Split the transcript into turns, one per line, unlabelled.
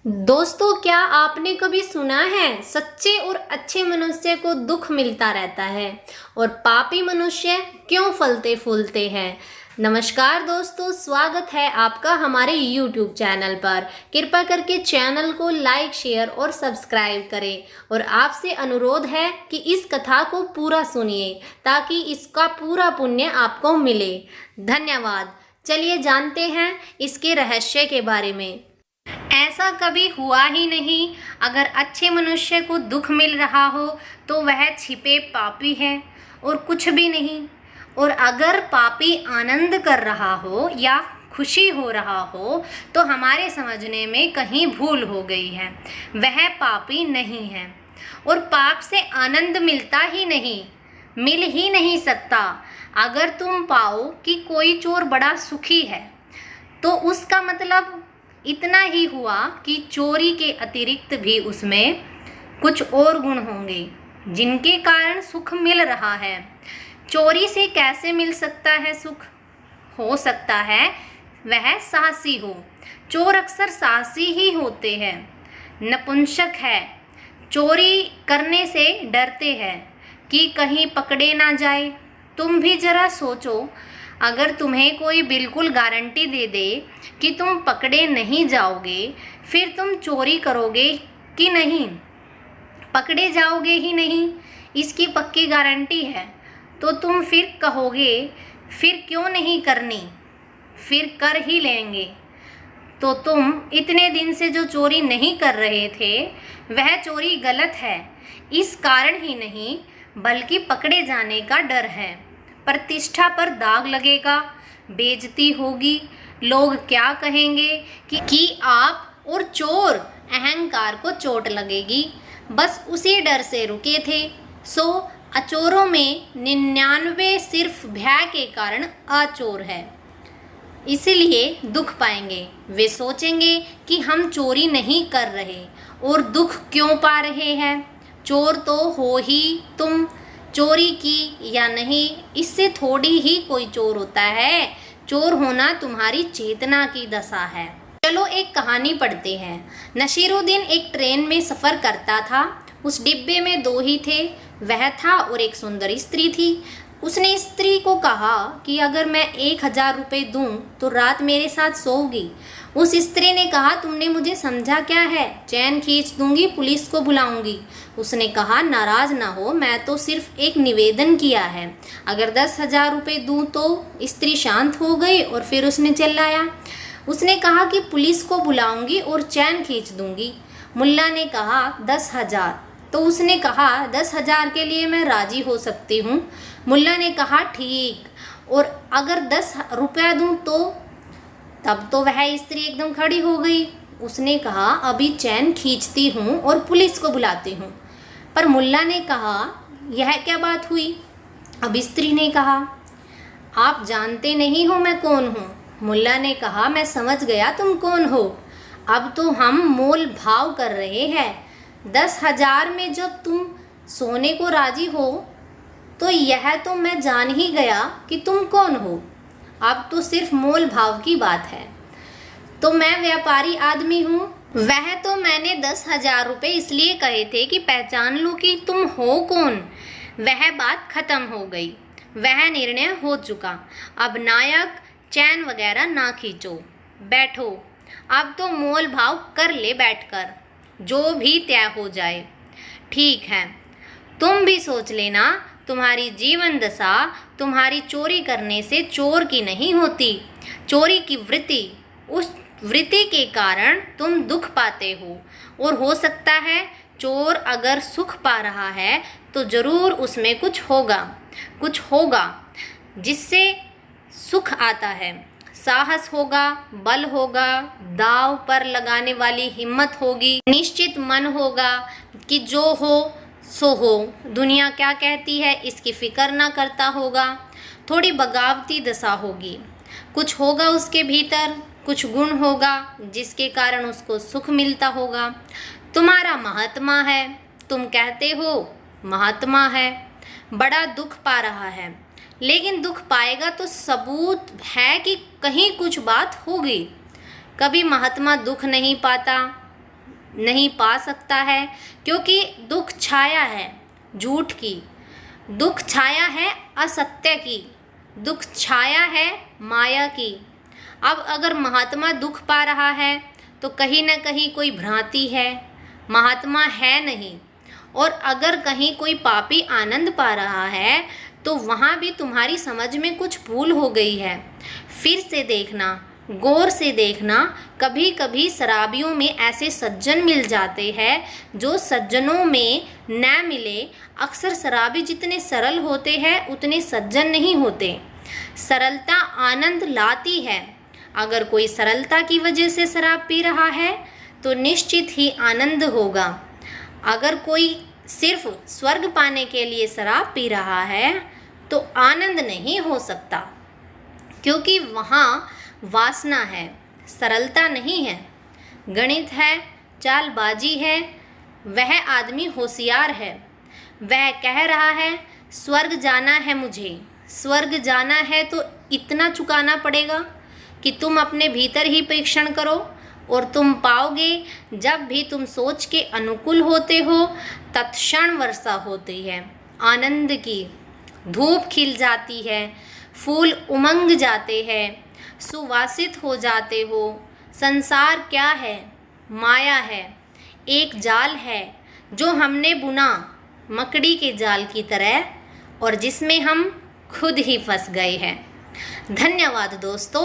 दोस्तों, क्या आपने कभी सुना है सच्चे और अच्छे मनुष्य को दुख मिलता रहता है और पापी मनुष्य क्यों फलते फूलते हैं। नमस्कार दोस्तों, स्वागत है आपका हमारे YouTube चैनल पर। कृपया करके चैनल को लाइक, शेयर और सब्सक्राइब करें और आपसे अनुरोध है कि इस कथा को पूरा सुनिए ताकि इसका पूरा पुण्य आपको मिले। धन्यवाद। चलिए जानते हैं इसके रहस्य के बारे में। ऐसा कभी हुआ ही नहीं, अगर अच्छे मनुष्य को दुख मिल रहा हो तो वह छिपे पापी है और कुछ भी नहीं। और अगर पापी आनंद कर रहा हो या खुशी हो रहा हो तो हमारे समझने में कहीं भूल हो गई है, वह पापी नहीं है। और पाप से आनंद मिलता ही नहीं, मिल ही नहीं सकता। अगर तुम पाओ कि कोई चोर बड़ा सुखी है तो उसका मतलब इतना ही हुआ कि चोरी के अतिरिक्त भी उसमें कुछ और गुण होंगे जिनके कारण सुख मिल रहा है। चोरी से कैसे मिल सकता है सुख? हो सकता है वह साहसी हो। चोर अक्सर साहसी ही होते हैं। नपुंसक है, चोरी करने से डरते हैं कि कहीं पकड़े ना जाए। तुम भी जरा सोचो, अगर तुम्हें कोई बिल्कुल गारंटी दे दे कि तुम पकड़े नहीं जाओगे, फिर तुम चोरी करोगे कि नहीं? पकड़े जाओगे ही नहीं, इसकी पक्की गारंटी है। तो तुम फिर कहोगे फिर क्यों नहीं करनी, फिर कर ही लेंगे। तो तुम इतने दिन से जो चोरी नहीं कर रहे थे वह चोरी गलत है, इस कारण ही नहीं बल्कि पकड़े जाने का डर है। प्रतिष्ठा पर दाग लगेगा, बेइज्जती होगी, लोग क्या कहेंगे कि आप और चोर, अहंकार को चोट लगेगी। बस उसी डर से रुके थे। सो अचोरों में 99 सिर्फ भय के कारण अचोर है, इसीलिए दुख पाएंगे। वे सोचेंगे कि हम चोरी नहीं कर रहे और दुख क्यों पा रहे हैं। चोर तो हो ही तुम, चोरी की या नहीं इससे थोड़ी ही कोई चोर होता है। चोर होना तुम्हारी चेतना की दशा है। चलो एक कहानी पढ़ते हैं। नसीरुद्दीन एक ट्रेन में सफ़र करता था। उस डिब्बे में दो ही थे, वह था और एक सुंदर स्त्री थी। उसने स्त्री को कहा कि अगर मैं 1000 रुपये दूँ तो रात मेरे साथ सोओगी। उस स्त्री ने कहा, तुमने मुझे समझा क्या है? चैन खींच दूंगी, पुलिस को बुलाऊंगी। उसने कहा, नाराज़ ना हो, मैं तो सिर्फ एक निवेदन किया है। अगर 10,000 रुपये दूँ तो? स्त्री शांत हो गई और फिर उसने चिल्लाया। उसने कहा कि पुलिस को बुलाऊंगी और चैन खींच दूंगी। मुल्ला ने कहा 10,000। तो उसने कहा 10,000 के लिए मैं राजी हो सकती हूँ। मुल्ला ने कहा ठीक, और अगर 10 रुपया दूँ तो? तब तो वह स्त्री एकदम खड़ी हो गई। उसने कहा अभी चैन खींचती हूँ और पुलिस को बुलाती हूँ। पर मुल्ला ने कहा यह क्या बात हुई? अब स्त्री ने कहा आप जानते नहीं हो मैं कौन हूँ। मुल्ला ने कहा मैं समझ गया तुम कौन हो। अब तो हम मोल भाव कर रहे हैं। 10,000 में जब तुम सोने को राजी हो तो यह तो मैं जान ही गया कि तुम कौन हो। अब तो सिर्फ मोल भाव की बात है। तो मैं व्यापारी आदमी हूँ। वह तो मैंने 10,000 रुपये इसलिए कहे थे कि पहचान लूँ कि तुम हो कौन। वह बात खत्म हो गई, वह निर्णय हो चुका। अब नायक चैन वगैरह ना खींचो, बैठो। अब तो मोल भाव कर ले बैठकर, जो भी तय हो जाए। ठीक है, तुम भी सोच लेना, तुम्हारी जीवन दशा तुम्हारी चोरी करने से चोर की नहीं होती। चोरी की वृत्ति, उस वृत्ति के कारण तुम दुख पाते हो। और हो सकता है चोर अगर सुख पा रहा है तो ज़रूर उसमें कुछ होगा जिससे सुख आता है। साहस होगा, बल होगा, दांव पर लगाने वाली हिम्मत होगी, निश्चित मन होगा कि जो हो सो हो, दुनिया क्या कहती है इसकी फिक्र ना करता होगा। थोड़ी बगावती दशा होगी, कुछ होगा उसके भीतर, कुछ गुण होगा जिसके कारण उसको सुख मिलता होगा। तुम्हारा महात्मा है, तुम कहते हो महात्मा है, बड़ा दुख पा रहा है, लेकिन दुख पाएगा तो सबूत है कि कहीं कुछ बात होगी। कभी महात्मा दुख नहीं पाता, नहीं पा सकता है, क्योंकि दुख छाया है झूठ की, दुख छाया है असत्य की, दुख छाया है माया की। अब अगर महात्मा दुख पा रहा है तो कहीं न कहीं कोई भ्रांति है, महात्मा है नहीं। और अगर कहीं कोई पापी आनंद पा रहा है तो वहाँ भी तुम्हारी समझ में कुछ भूल हो गई है। फिर से देखना, गौर से देखना, कभी कभी शराबियों में ऐसे सज्जन मिल जाते हैं जो सज्जनों में न मिले। अक्सर शराबी जितने सरल होते हैं उतने सज्जन नहीं होते। सरलता आनंद लाती है। अगर कोई सरलता की वजह से शराब पी रहा है तो निश्चित ही आनंद होगा। अगर कोई सिर्फ स्वर्ग पाने के लिए शराब पी रहा है तो आनंद नहीं हो सकता, क्योंकि वहाँ वासना है, सरलता नहीं है, गणित है, चालबाजी है। वह आदमी होशियार है, वह कह रहा है स्वर्ग जाना है मुझे, स्वर्ग जाना है तो इतना चुकाना पड़ेगा कि तुम अपने भीतर ही परीक्षण करो और तुम पाओगे। जब भी तुम सोच के अनुकूल होते हो तत्क्षण वर्षा होती है, आनंद की धूप खिल जाती है, फूल उमंग जाते हैं, सुवासित हो जाते हो। संसार क्या है? माया है, एक जाल है जो हमने बुना मकड़ी के जाल की तरह, और जिसमें हम खुद ही फंस गए हैं। धन्यवाद दोस्तों।